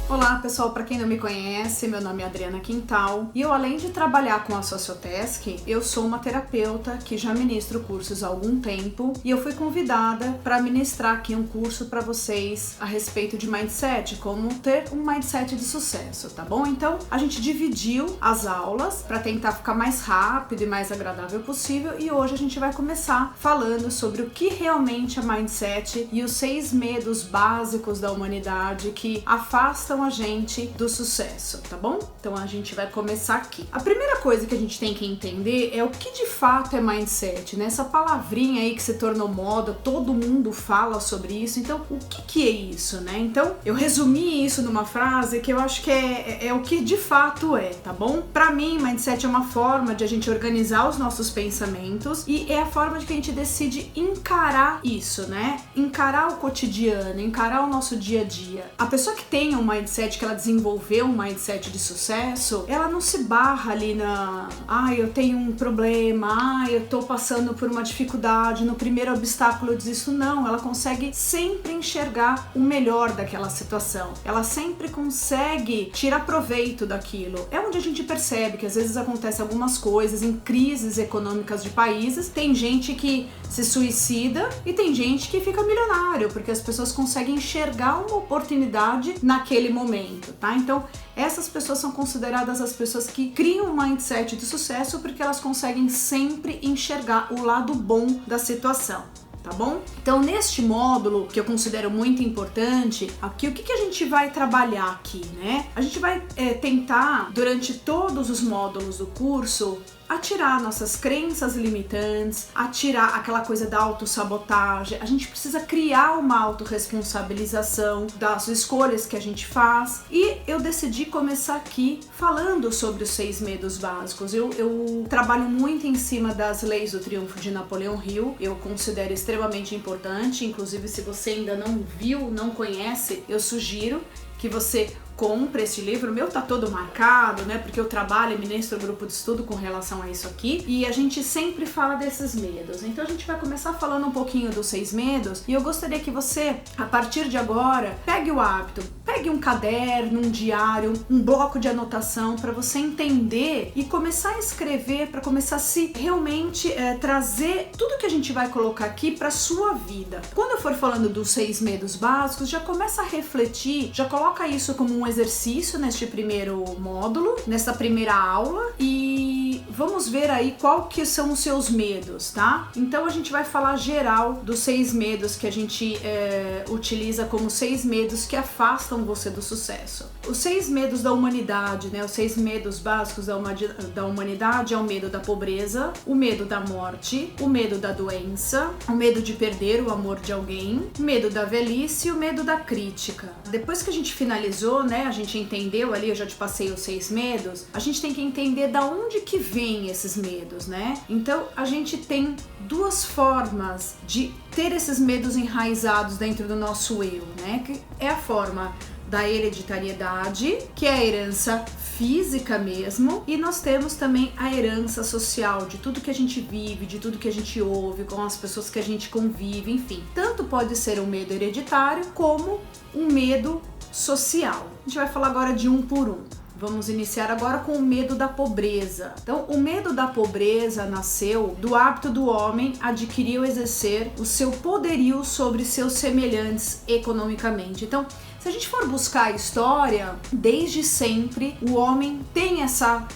Olá pessoal, para quem não me conhece, meu nome é Adriana Quintal e eu, além de trabalhar com a Sociotask, eu sou uma terapeuta que já ministro cursos há algum tempo e eu fui convidada para ministrar aqui um curso para vocês a respeito de mindset, como ter um mindset de sucesso, tá bom? Então a gente dividiu as aulas para tentar ficar mais rápido e mais agradável possível e hoje a gente vai começar falando sobre o que realmente é mindset e os 6 medos básicos da humanidade que afastam a gente do sucesso, tá bom? Então a gente vai começar aqui. A primeira coisa que a gente tem que entender é o que de fato é mindset, né? Essa palavrinha aí que se tornou moda, todo mundo fala sobre isso, então o que é isso, né? Então eu resumi isso numa frase que eu acho que é o que de fato é, tá bom? Pra mim, mindset é uma forma de a gente organizar os nossos pensamentos e é a forma de que a gente decide encarar isso, né? Encarar o cotidiano, encarar o nosso dia a dia. A pessoa que tem um mindset, que ela desenvolveu um mindset de sucesso, ela não se barra ali na eu tenho um problema, eu tô passando por uma dificuldade, no primeiro obstáculo eu desisto. Não, ela consegue sempre enxergar o melhor daquela situação, ela sempre consegue tirar proveito daquilo. É onde a gente percebe que às vezes acontecem algumas coisas em crises econômicas de países, tem gente que se suicida e tem gente que fica milionário, porque as pessoas conseguem enxergar uma oportunidade naquele momento, tá? Então, essas pessoas são consideradas as pessoas que criam um mindset de sucesso porque elas conseguem sempre enxergar o lado bom da situação. Tá bom? Então, neste módulo, que eu considero muito importante, aqui o que a gente vai trabalhar aqui, né? A gente vai tentar, durante todos os módulos do curso, atirar nossas crenças limitantes, atirar aquela coisa da autossabotagem. A gente precisa criar uma autorresponsabilização das escolhas que a gente faz. E eu decidi começar aqui falando sobre os 6 medos básicos. Eu trabalho muito em cima das leis do triunfo de Napoleão Hill. Eu considero extremamente importante. Inclusive, se você ainda não viu, não conhece, eu sugiro que você compre esse livro. O meu tá todo marcado, né? Porque eu trabalho e ministro grupo de estudo com relação a isso aqui. E a gente sempre fala desses medos. Então a gente vai começar falando um pouquinho dos 6 medos. E eu gostaria que você, a partir de agora, pegue o hábito. Pegue um caderno, um diário, um bloco de anotação para você entender e começar a escrever, para começar a se realmente trazer tudo que a gente vai colocar aqui para sua vida. Quando eu for falando dos 6 medos básicos, já começa a refletir, já coloca isso como um exercício neste primeiro módulo, nessa primeira aula, e vamos ver aí qual que são os seus medos, tá? Então a gente vai falar geral dos 6 medos que a gente utiliza como 6 medos que afastam você do sucesso. Os 6 medos da humanidade, né? Os 6 medos básicos da humanidade é o medo da pobreza, o medo da morte, o medo da doença, o medo de perder o amor de alguém, o medo da velhice e o medo da crítica. Depois que a gente finalizou, né? A gente entendeu ali, eu já te passei os 6 medos, a gente tem que entender da onde que vem esses medos, né? Então, a gente tem 2 formas de ter esses medos enraizados dentro do nosso eu, né? Que é a forma da hereditariedade, que é a herança física mesmo, e nós temos também a herança social, de tudo que a gente vive, de tudo que a gente ouve, com as pessoas que a gente convive, enfim. Tanto pode ser um medo hereditário, como um medo social. A gente vai falar agora de um por um. Vamos iniciar agora com o medo da pobreza. Então, o medo da pobreza nasceu do hábito do homem adquirir ou exercer o seu poderio sobre seus semelhantes economicamente. Então, se a gente for buscar a história, desde sempre o homem tem essa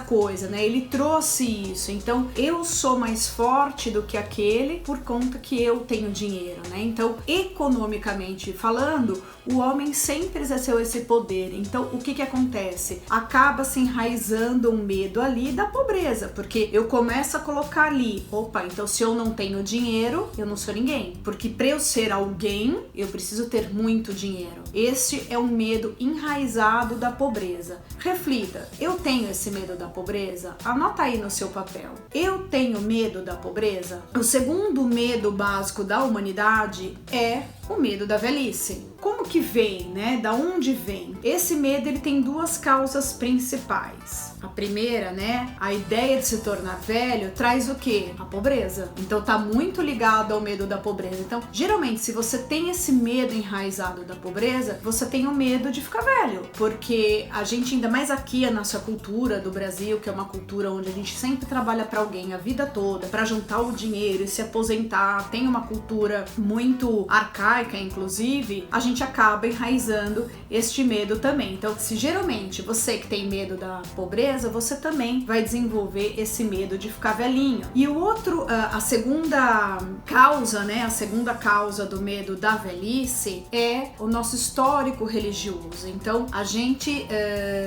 coisa, né? Ele trouxe isso. Então, eu sou mais forte do que aquele por conta que eu tenho dinheiro, né? Então, economicamente falando, o homem sempre exerceu esse poder. Então, o que acontece? Acaba se enraizando um medo ali da pobreza, porque eu começo a colocar ali, opa, então se eu não tenho dinheiro, eu não sou ninguém. Porque para eu ser alguém, eu preciso ter muito dinheiro. Este é um medo enraizado da pobreza. Reflita, eu tenho esse medo da pobreza? Anota aí no seu papel. Eu tenho medo da pobreza? O segundo medo básico da humanidade é O medo da velhice. Como que vem, né? Da onde vem? Esse medo, ele tem duas causas principais. A primeira, né, a ideia de se tornar velho traz o quê? A pobreza. Então tá muito ligado ao medo da pobreza. Então, geralmente, se você tem esse medo enraizado da pobreza, você tem o medo de ficar velho, porque a gente, ainda mais aqui, a nossa cultura do Brasil, que é uma cultura onde a gente sempre trabalha para alguém a vida toda, para juntar o dinheiro e se aposentar, tem uma cultura muito arcaica, inclusive, a gente acaba enraizando este medo também. Então, se geralmente você que tem medo da pobreza, você também vai desenvolver esse medo de ficar velhinho. E o outro, a segunda causa, né, a segunda causa do medo da velhice é o nosso histórico religioso. Então, a gente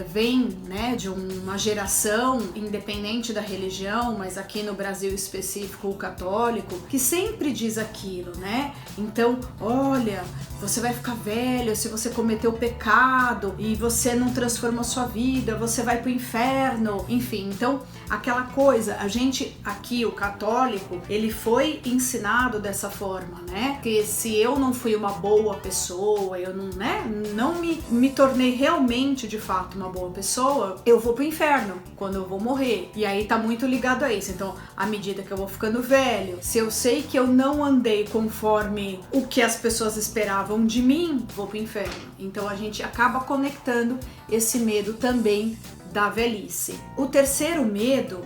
vem, né, de uma geração, independente da religião, mas aqui no Brasil específico, o católico, que sempre diz aquilo, né? Então, olha, você vai ficar velho se você cometeu pecado e você não transformou sua vida, você vai pro inferno, enfim. Então, aquela coisa, a gente aqui, o católico, ele foi ensinado dessa forma, né? Que se eu não fui uma boa pessoa, eu não, né, não me tornei realmente, de fato, uma boa pessoa, eu vou pro inferno quando eu vou morrer. E aí tá muito ligado a isso. Então, à medida que eu vou ficando velho, se eu sei que eu não andei conforme o que as pessoas esperavam de mim, vou pro inferno. Então a gente acaba conectando esse medo também da velhice. O terceiro medo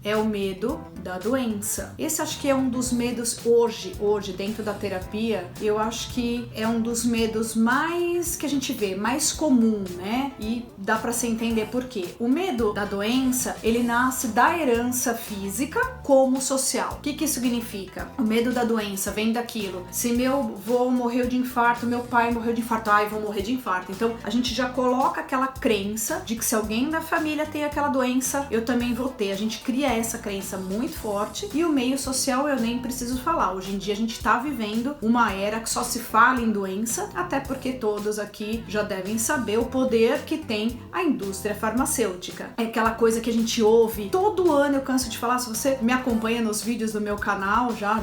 é o medo da doença. Esse acho que é um dos medos hoje dentro da terapia, eu acho que é um dos medos mais que a gente vê, mais comum, né? E dá pra se entender por quê. O medo da doença, ele nasce da herança física como social. O que que isso significa? O medo da doença vem daquilo. Se meu avô morreu de infarto, meu pai morreu de infarto, ai, vou morrer de infarto. Então, a gente já coloca aquela crença de que se alguém da família tem aquela doença, eu também vou ter. A gente cria essa crença muito forte, e o meio social eu nem preciso falar. Hoje em dia a gente tá vivendo uma era que só se fala em doença, até porque todos aqui já devem saber o poder que tem a indústria farmacêutica. É aquela coisa que a gente ouve todo ano, eu canso de falar, se você me acompanha nos vídeos do meu canal já,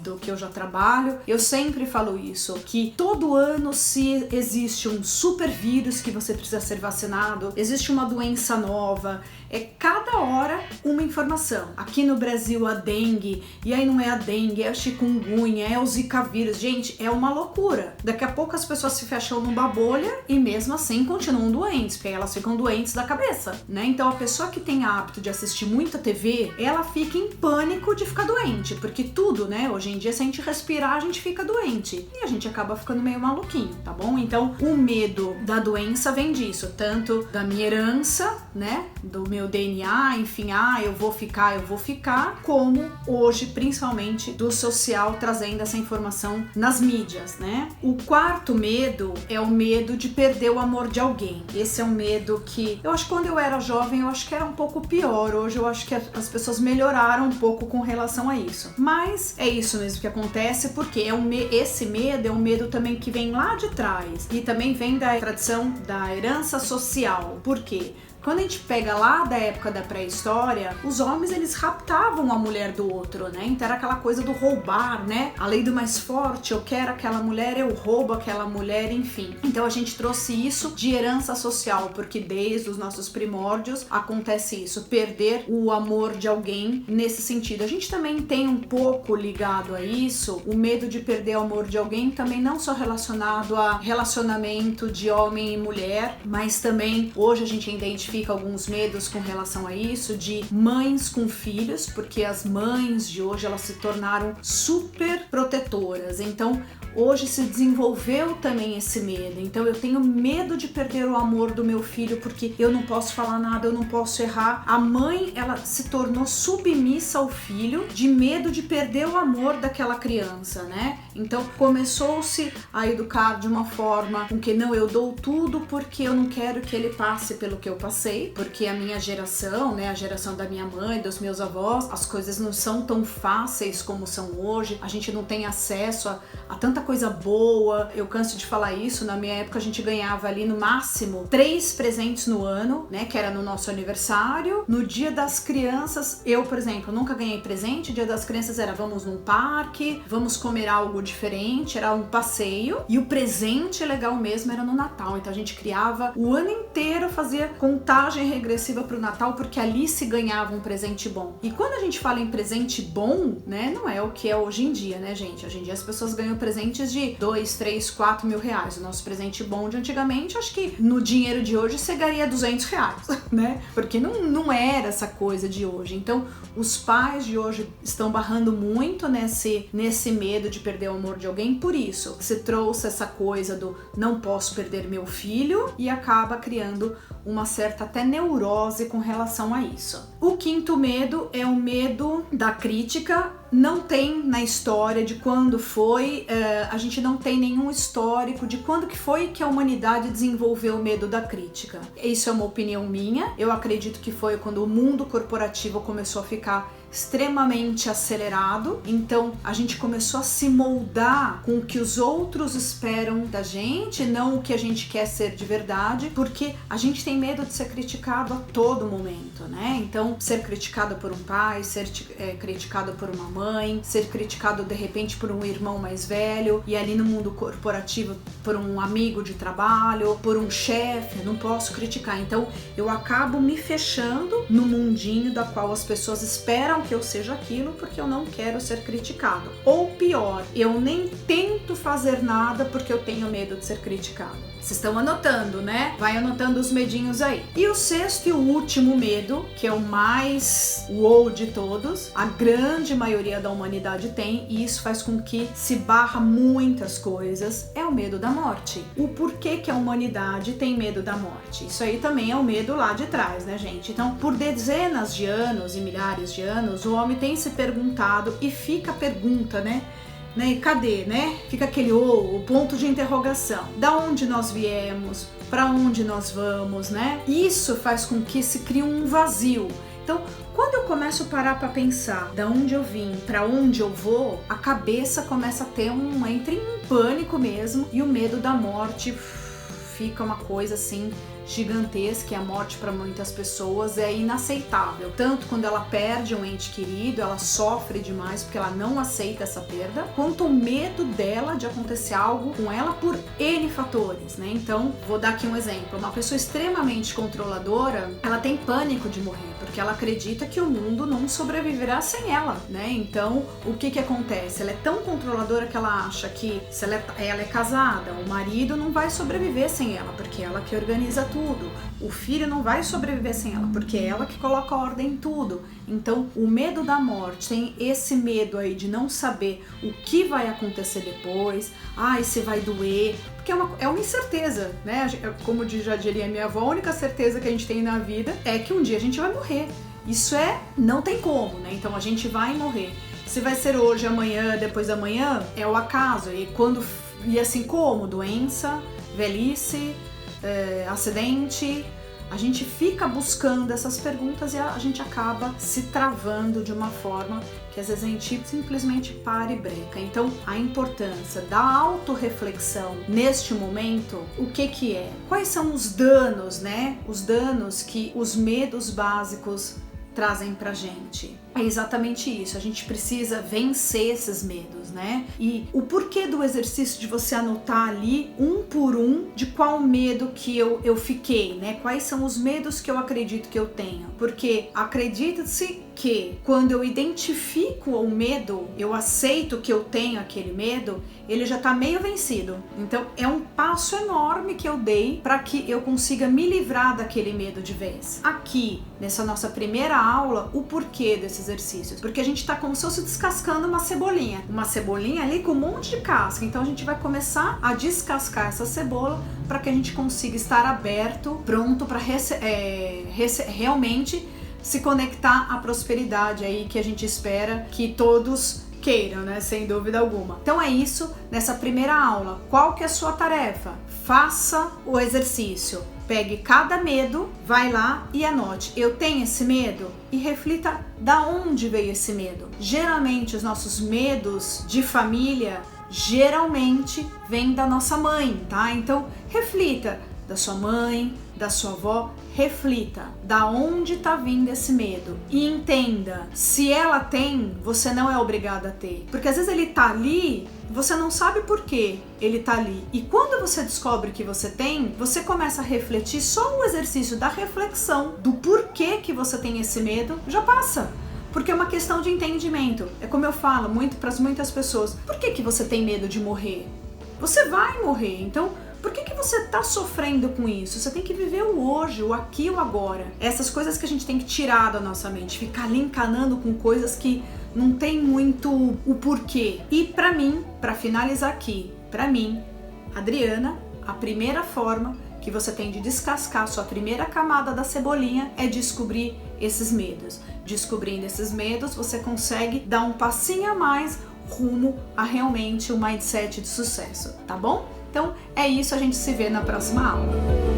do que eu já trabalho, eu sempre falo isso, que todo ano se existe um super vírus que você precisa ser vacinado, existe uma doença nova, é cada hora uma informação. Aqui no Brasil a dengue, e aí não é a dengue, é a chikungunya, é o zika vírus. Gente, é uma loucura. Daqui a pouco as pessoas se fecham numa bolha e mesmo assim continuam doentes, porque elas ficam doentes da cabeça, né? Então a pessoa que tem hábito de assistir muita TV, ela fica em pânico de ficar doente, porque tudo, né? Hoje em dia, se a gente respirar, a gente fica doente. E a gente acaba ficando meio maluquinho, tá bom? Então o medo da doença vem disso, tanto da minha herança, né? Do meu DNA, enfim, eu vou ficar, como hoje, principalmente, do social trazendo essa informação nas mídias, né? O quarto medo é o medo de perder o amor de alguém. Esse é um medo que, eu acho que quando eu era jovem, eu acho que era um pouco pior. Hoje eu acho que as pessoas melhoraram um pouco com relação a isso. Mas é isso mesmo que acontece, porque esse medo é um medo também que vem lá de trás e também vem da tradição da herança social. Por quê? Quando a gente pega lá da época da pré-história, os homens, eles raptavam a mulher do outro, né? Então era aquela coisa do roubar, né? A lei do mais forte, eu quero aquela mulher, eu roubo aquela mulher, enfim. Então a gente trouxe isso de herança social, porque desde os nossos primórdios acontece isso, perder o amor de alguém nesse sentido. A gente também tem um pouco ligado a isso, o medo de perder o amor de alguém, também não só relacionado a relacionamento de homem e mulher, mas também hoje a gente identifica alguns medos com relação a isso, de mães com filhos, porque as mães de hoje, elas se tornaram super protetoras, então hoje se desenvolveu também esse medo. Então eu tenho medo de perder o amor do meu filho, porque eu não posso falar nada, eu não posso errar. A mãe, ela se tornou submissa ao filho, de medo de perder o amor daquela criança, né? Então começou-se a educar de uma forma com que não, eu dou tudo porque eu não quero que ele passe pelo que eu passei, porque a minha geração, né, a geração da minha mãe, dos meus avós, as coisas não são tão fáceis como são hoje, a gente não tem acesso a tanta coisa boa. Eu canso de falar isso, na minha época a gente ganhava ali no máximo 3 presentes no ano, né, que era no nosso aniversário, no dia das crianças, eu, por exemplo, nunca ganhei presente, dia das crianças era vamos num parque, vamos comer algo diferente, era um passeio, e o presente legal mesmo era no Natal. Então a gente criava o ano inteiro, fazia contagem regressiva pro Natal, porque ali se ganhava um presente bom. E quando a gente fala em presente bom, né, não é o que é hoje em dia, né, gente? Hoje em dia as pessoas ganham presentes de 2, 3, 4 mil reais. O nosso presente bom de antigamente, acho que no dinheiro de hoje você ganharia 200 reais, né? Porque não era essa coisa de hoje. Então os pais de hoje estão barrando muito nesse medo de perder o amor de alguém. Por isso se trouxe essa coisa do não posso perder meu filho, e acaba criando uma certa até neurose com relação a isso. O quinto medo é o medo da crítica. Não tem na história de quando foi, a gente não tem nenhum histórico de quando que foi que a humanidade desenvolveu o medo da crítica. Isso é uma opinião minha. Eu acredito que foi quando o mundo corporativo começou a ficar extremamente acelerado, então a gente começou a se moldar com o que os outros esperam da gente, não o que a gente quer ser de verdade, porque a gente tem medo de ser criticado a todo momento, né? Então, ser criticado por um pai, ser criticado por uma mãe, ser criticado de repente por um irmão mais velho, e ali no mundo corporativo por um amigo de trabalho, por um chefe, não posso criticar. Então, eu acabo me fechando no mundinho da qual as pessoas esperam que eu seja aquilo, porque eu não quero ser criticado. Ou pior, eu nem tento fazer nada porque eu tenho medo de ser criticado. Vocês estão anotando, né? Vai anotando os medinhos aí. E o sexto e o último medo, que é o mais uou de todos, a grande maioria da humanidade tem, e isso faz com que se barra muitas coisas, é o medo da morte. O porquê que a humanidade tem medo da morte? Isso aí também é o medo lá de trás, né, gente? Então, por dezenas de anos e milhares de anos, o homem tem se perguntado, e fica a pergunta, né? E cadê, né? Fica aquele o ponto de interrogação. Da onde nós viemos? Para onde nós vamos, né? Isso faz com que se crie um vazio. Então, quando eu começo a parar para pensar da onde eu vim, para onde eu vou, a cabeça começa a ter entra em pânico mesmo, e o medo da morte fica uma coisa assim gigantesca. E a morte para muitas pessoas é inaceitável, tanto quando ela perde um ente querido, ela sofre demais porque ela não aceita essa perda, quanto o medo dela de acontecer algo com ela por N fatores, né? Então, vou dar aqui um exemplo. Uma pessoa extremamente controladora, ela tem pânico de morrer, porque ela acredita que o mundo não sobreviverá sem ela, né? Então, o que acontece? Ela é tão controladora que ela acha que se ela é casada, o marido não vai sobreviver sem ela, porque ela que organiza tudo. O filho não vai sobreviver sem ela, porque é ela que coloca ordem em tudo. Então, o medo da morte, tem esse medo aí de não saber o que vai acontecer depois, se vai doer, porque é uma incerteza, né? Como já diria minha avó, a única certeza que a gente tem na vida é que um dia a gente vai morrer. Isso não tem como, né? Então a gente vai morrer. Se vai ser hoje, amanhã, depois da manhã, é o acaso. E assim como doença, velhice, acidente, a gente fica buscando essas perguntas e a gente acaba se travando de uma forma que às vezes a gente simplesmente para e breca. Então, a importância da autorreflexão neste momento, o que é? Quais são os danos, né? Os danos que os medos básicos trazem pra gente. É exatamente isso, a gente precisa vencer esses medos, né? E o porquê do exercício de você anotar ali, um por um, de qual medo que eu fiquei, né? Quais são os medos que eu acredito que eu tenho. Porque acredita-se que quando eu identifico o medo, eu aceito que eu tenho aquele medo, ele já tá meio vencido. Então é um passo enorme que eu dei para que eu consiga me livrar daquele medo de vez. Aqui, nessa nossa primeira aula, o porquê desses exercícios, porque a gente tá como se fosse descascando uma cebolinha ali com um monte de casca. Então a gente vai começar a descascar essa cebola para que a gente consiga estar aberto, pronto para realmente se conectar à prosperidade aí que a gente espera que todos queiram, né? Sem dúvida alguma. Então é isso, nessa primeira aula. Qual que é a sua tarefa? Faça o exercício. Pegue cada medo, vai lá e anote. Eu tenho esse medo? E reflita da onde veio esse medo. Geralmente os nossos medos de família geralmente vêm da nossa mãe, tá? Então reflita da sua mãe, da sua avó, reflita da onde tá vindo esse medo e entenda, se ela tem, você não é obrigada a ter, porque às vezes ele tá ali, você não sabe por que ele tá ali, e quando você descobre que você tem, você começa a refletir, só o exercício da reflexão do porquê que você tem esse medo já passa. Porque é uma questão de entendimento. É como eu falo muito para muitas pessoas, por que você tem medo de morrer? Você vai morrer, então por que você tá sofrendo com isso? Você tem que viver o hoje, o aqui e o agora. Essas coisas que a gente tem que tirar da nossa mente, ficar ali encanando com coisas que não tem muito o porquê. E pra mim, pra finalizar aqui, pra mim, Adriana, a primeira forma que você tem de descascar sua primeira camada da cebolinha é descobrir esses medos. Descobrindo esses medos, você consegue dar um passinho a mais rumo a realmente um mindset de sucesso, tá bom? Então é isso, a gente se vê na próxima aula.